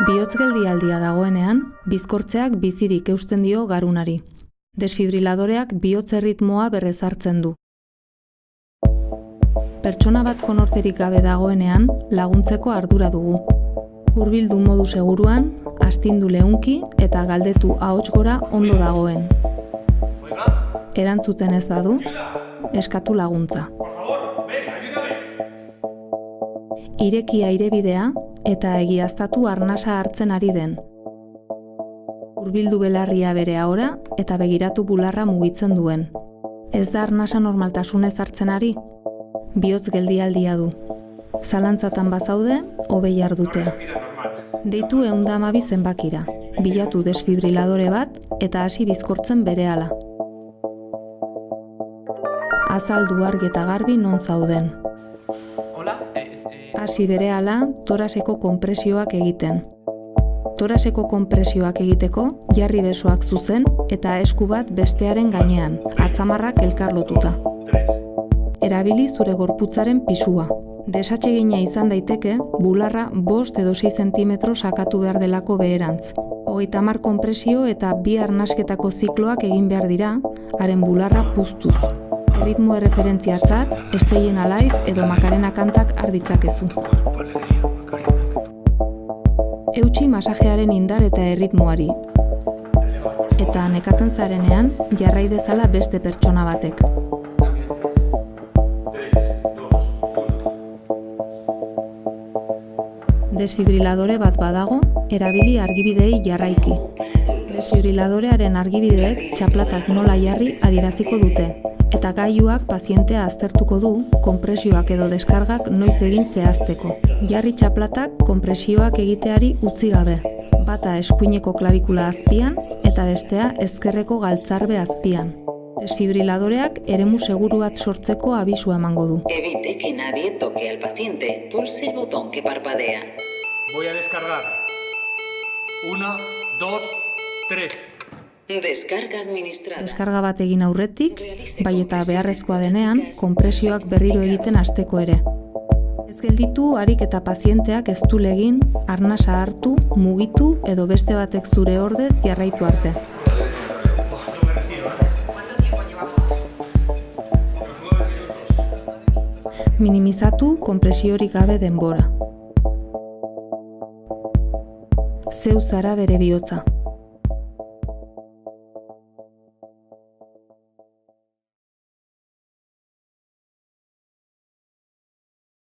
Bihotz geldialdia dagoenean, bizkortzeak bizirik eusten dio garunari. Desfibriladoreak bihotz erritmoa berrezartzen du. Pertsona bat konorterik gabe dagoenean, laguntzeko ardura dugu. Hurbildu modu seguruan, astindu leunki eta galdetu ahots gora ondo dagoen. Erantzuten ez badu, eskatu laguntza. Ireki airebidea eta egiaztatu arnasa hartzen ari den. Hurbildu belarria bere ahora eta begiratu bularra mugitzen duen. Ez da arnasa normaltasunez hartzen ari? Bihotz geldialdia du. Zalantzatan bazaude, hobei jardutea. Deitu 112 zenbakira, bilatu desfibriladore bat eta hasi bizkortzen berehala. Azaldu argi eta garbi non zauden. Hasi berehala toraseko konpresioak egiten. Toraseko konpresioak egiteko jarri besoak zuzen eta esku bat bestearen gainean, atzamarrak elkarlotuta. Erabili zure gorputzaren pisua. Desatsegina izan daiteke, bularra 5 edo 6 zentimetro sakatu behar delako beherantz. 30 konpresio eta 2 arnasketako zikloak egin behar dira, haren bularra puztuz. Ritmo erreferentziatzat, Esteien Alaiz edo Makarena kantak arditzakezu. Eutsi masajearen indar eta erritmoari. Eta nekatzen zarenean, jarrai dezala beste pertsona batek. Desfibriladore bat badago, erabili argibideei jarraiki. Desfibriladorearen argibideek txaplatak nola jarri adieraziko dute, eta gailuak pazientea aztertuko du konpresioak edo deskargak noiz egin zehazteko. Jarri txaplatak konpresioak egiteari utzi gabe, bata eskuineko klabikula azpian eta bestea ezkerreko galtzarbe azpian. Desfibriladoreak eremu seguru bat sortzeko abisua emango du. Evite que nadie toque al paciente. Pulse el botón que parpadea. Voy a descargar. 1, 2, 3. Descarga administrada. Deskarga bat egin aurretik, bai eta beharrezkoa denean, konpresioak berriro egiten hasteko ere. Ez gelditu harik eta pazienteak ez du egin, arnasa hartu, mugitu edo beste batek zure ordez jarraitu arte. Minimizatu konpresiorik gabe denbora. Zeu zara bere bihotza.